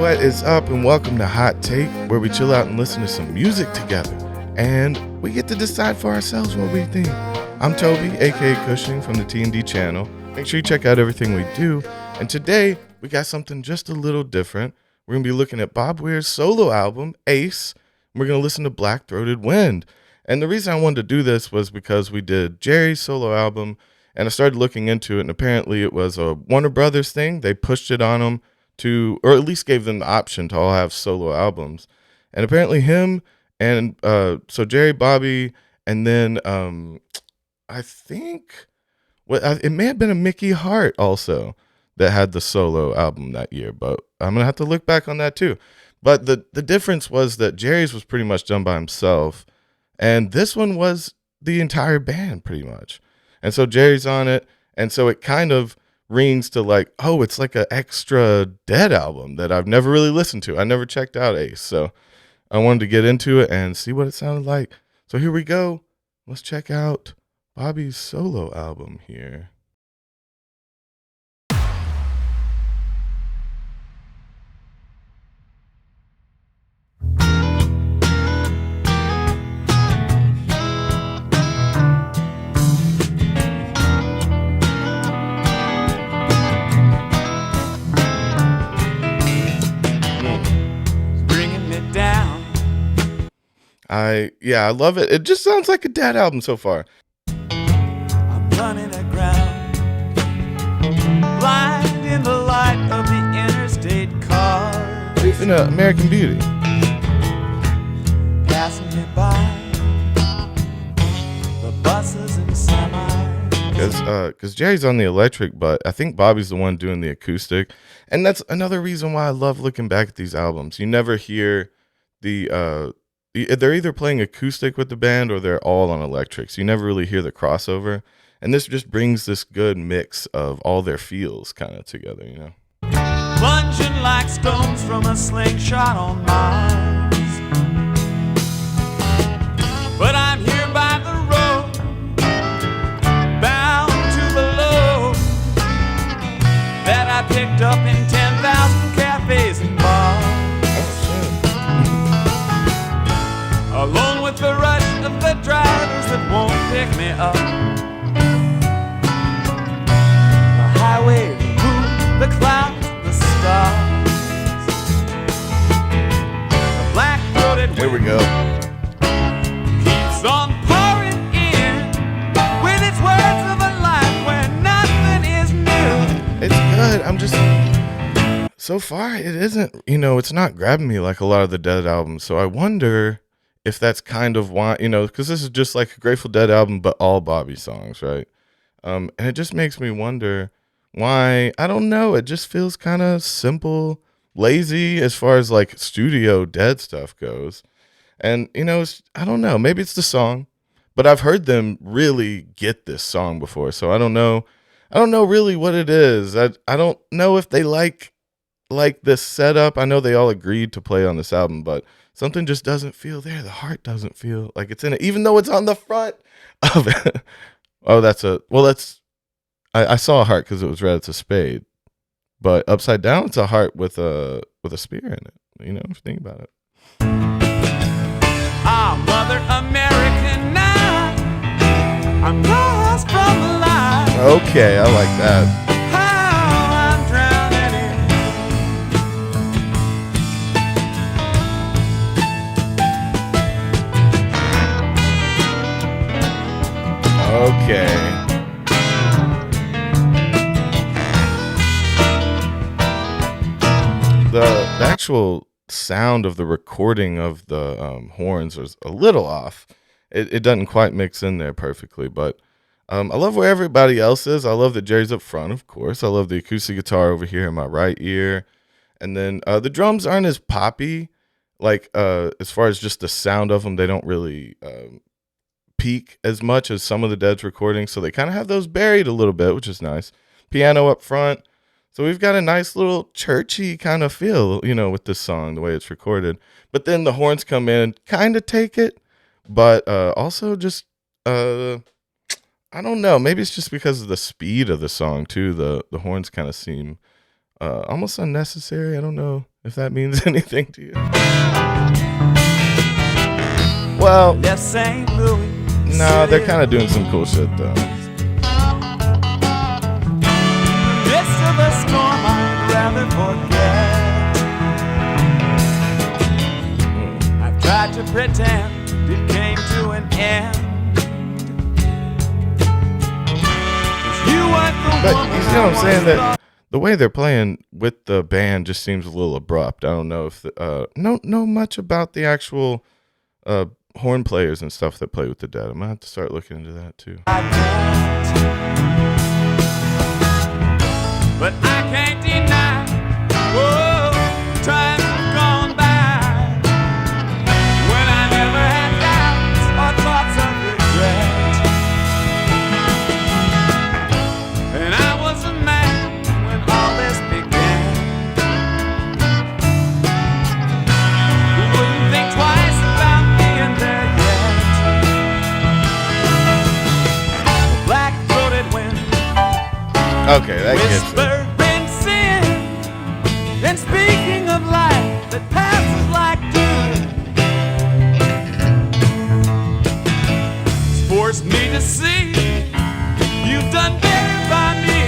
What is up, and welcome to Hot Take, where we chill out and listen to some music together, and we get to decide for ourselves what we think. I'm Toby A.K.A. Kushing from the T&D channel. Make sure you check out everything we do, and today we got something just a little different. We're going to be looking at Bob Weir's solo album, Ace, and we're going to listen to Black-Throated Wind. And the reason I wanted to do this was because we did Jerry's solo album, and I started looking into it, and apparently it was a Warner Brothers thing. They pushed it on them to, or at least gave them the option to all have solo albums. And apparently him and, so Jerry, Bobby, and then I think, it may have been a Mickey Hart also that had the solo album that year, but I'm going to have to look back on that too. But the difference was that Jerry's was pretty much done by himself, and this one was the entire band pretty much. And so Jerry's on it, and so it kind of rings to like, oh, it's like an extra Dead album that I've never really listened to. I never checked out Ace, so I wanted to get into it and see what it sounded like. So here we go. Let's check out Bobby's solo album here. I love it. It just sounds like a Dead album so far. I'm running aground, blind in the light of the interstate car. Even American Beauty. Passing me by, the buses and semis. Because Jerry's on the electric, but I think Bobby's the one doing the acoustic. And that's another reason why I love looking back at these albums. You never hear they're either playing acoustic with the band or they're all on electric. So you never really hear the crossover. And this just brings this good mix of all their feels kind of together, you know? Plunging like stones from a slingshot on Mars. But I'm here by the road, bound to the low that I picked up in 10,000 cafes and bars. Alone with the rush of the drivers that won't pick me up. The highway, the moon, the clouds, the stars. The black-throated wind. Here we go. Keeps on pouring in with its words of a life where nothing is new. It's good. I'm just... So far, it isn't, it's not grabbing me like a lot of the Dead albums. So I wonder if that's kind of why, because this is just like a Grateful Dead album, but all Bobby songs, right? And it just makes me wonder why, I don't know, it just feels kind of simple, lazy as far as like studio Dead stuff goes. And, I don't know, maybe it's the song, but I've heard them really get this song before. So I don't know really what it is. I don't know if they like this setup. I know they all agreed to play on this album, but something just doesn't feel there. The heart doesn't feel like it's in it, even though it's on the front of it. Oh, I saw a heart because it was red. It's a spade, but upside down, it's a heart with a spear in it. If you think about it. Ah, Mother American now, I'm lost from the light. Okay, I like that. Okay. The actual sound of the recording of the horns was a little off. It doesn't quite mix in there perfectly, but I love where everybody else is. I love that Jerry's up front, of course. I love the acoustic guitar over here in my right ear. And then the drums aren't as poppy, like as far as just the sound of them. They don't really peak as much as some of the Dead's recordings, so they kind of have those buried a little bit, which is nice. Piano up front, so we've got a nice little churchy kind of feel, with this song, the way it's recorded. But then the horns come in and kind of take it, but also just I don't know, maybe it's just because of the speed of the song too. The horns kind of seem almost unnecessary. I don't know if that means anything to you. Well, Left St. Louis. no, they're kind of doing some cool shit though. Midst of a storm, I'd rather forget. I've tried to pretend it came to an end. But you see what I'm saying? That the way they're playing with the band just seems a little abrupt. I don't know if know much about the actual horn players and stuff that play with the Dead. I'm gonna have to start looking into that too. But I can't deny, oh, times have gone by when I never had doubts or thoughts of regret. And I was a man when all this began, who wouldn't think twice about being there yet. The black-throated wind. Okay, that gets it. Whispering sin, and speaking of life that passes like dew, it's forced me to see you've done better by me.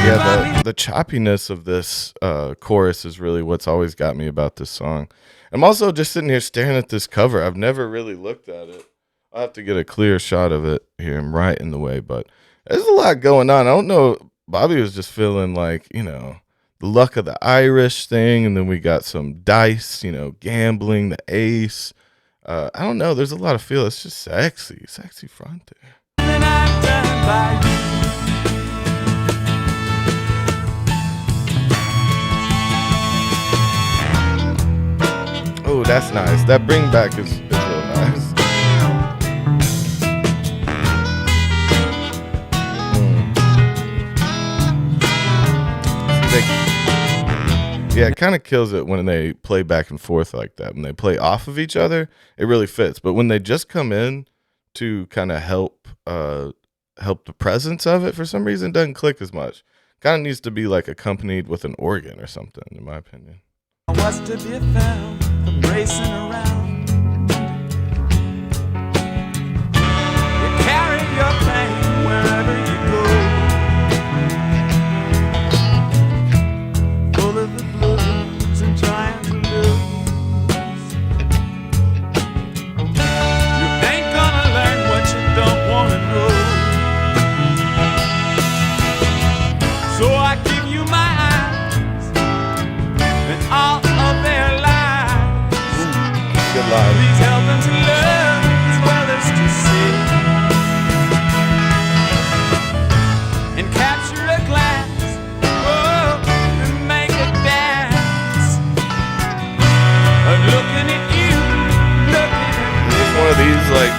Yeah, the choppiness of this chorus is really what's always got me about this song. I'm also just sitting here staring at this cover. I've never really looked at it. I'll have to get a clear shot of it here. I'm right in the way, but there's a lot going on. I don't know. Bobby was just feeling like, the luck of the Irish thing, and then we got some dice, gambling, the ace. I don't know. There's a lot of feel. It's just sexy front there. And I've done by you. Oh, that's nice. That bring back is real nice. Yeah, it kind of kills it when they play back and forth like that. When they play off of each other, it really fits. But when they just come in to kind of help the presence of it, for some reason, it doesn't click as much. Kind of needs to be like accompanied with an organ or something, in my opinion. Was to be found from racing around. You carry your pain wherever you go, full of the blues and trying to lose. You ain't gonna learn what you don't wanna know. So I give you my eyes and all of their lives. Good line. Please help them to love as well as to see, and capture a glance, oh, and make it dance. Of looking at you, looking at me. It's one of these like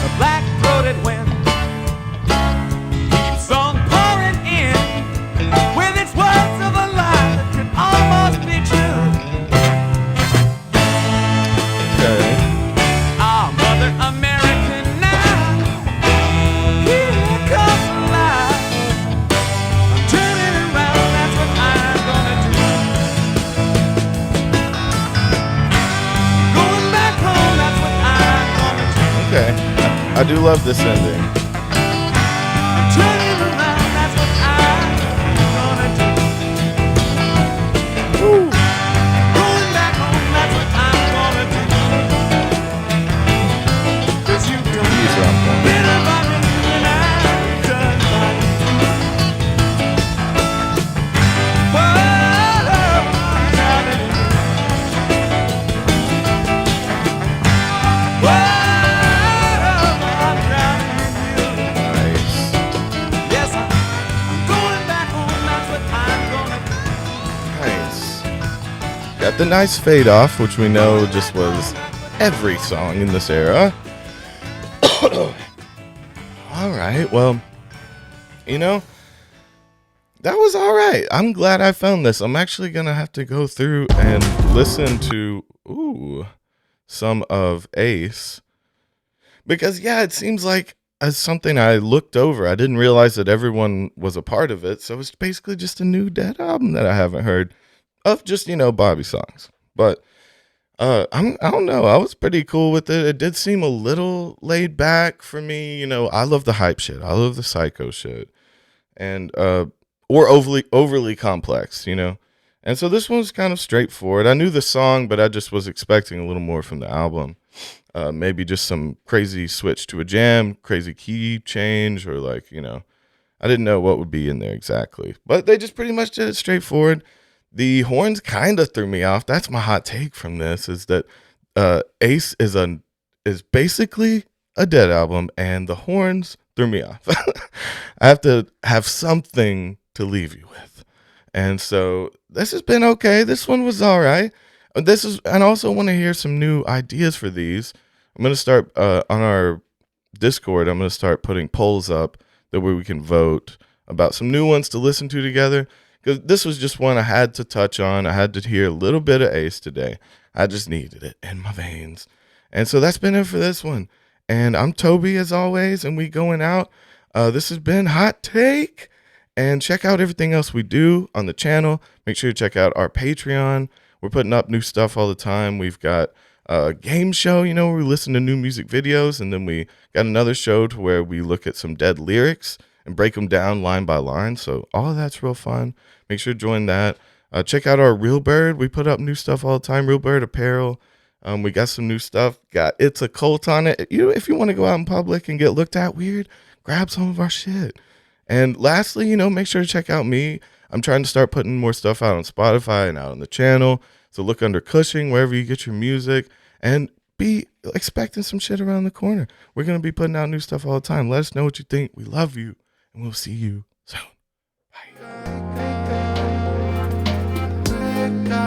A black-throated wind keeps on pouring in with its words of a lie that could almost be true. Our Mother America now, here comes alive. I'm turning around, that's what I'm gonna do. Going back home, that's what I'm gonna do. okay. I do love this ending. I'm turning around, that's what I'm gonna do. Going back home, that's what I'm gonna do. 'Cause you've done These are on point. better by me than I've done by you. Whoa, I'm drowning in you. Whoa, I'm drowning in you. Nice. Yes, I'm going back home, that's what I'm gonna do. Nice. Got the nice fade off, which we know just was every song in this era. All right. Well, that was all right. I'm glad I found this. I'm actually going to have to go through and listen to some of Ace. Because, yeah, it seems like as something I looked over. I didn't realize that everyone was a part of it. So it's basically just a new Dead album that I haven't heard of, just, Bobby songs. But I don't know. I was pretty cool with it. It did seem a little laid back for me. I love the hype shit. I love the psycho shit. And or overly complex. And so this one's kind of straightforward. I knew the song, but I just was expecting a little more from the album. Maybe just some crazy switch to a jam, crazy key change, or I didn't know what would be in there exactly. But they just pretty much did it straightforward. The horns kind of threw me off. That's my hot take from this, is that Ace is basically a Dead album, and the horns threw me off. I have to have something to leave you with. And so this has been okay. This one was all right. And I also want to hear some new ideas for these. I'm going to start on our Discord. I'm going to start putting polls up that way we can vote about some new ones to listen to together. Because this was just one I had to touch on. I had to hear a little bit of Ace today. I just needed it in my veins. And so that's been it for this one. And I'm Toby, as always, and we going out. This has been Hot Take. And check out everything else we do on the channel. Make sure you check out our Patreon. We're putting up new stuff all the time. We've got a game show, where we listen to new music videos. And then we got another show to where we look at some Dead lyrics and break them down line by line. So all of that's real fun. Make sure to join that. Check out our Real Bird. We put up new stuff all the time. Real Bird apparel. We got some new stuff. Got It's a Cult on it. If you want to go out in public and get looked at weird, grab some of our shit. And lastly, make sure to check out me. I'm trying to start putting more stuff out on Spotify and out on the channel. So look under Kushing, wherever you get your music, and be expecting some shit around the corner. We're going to be putting out new stuff all the time. Let us know what you think. We love you, and we'll see you soon. Bye.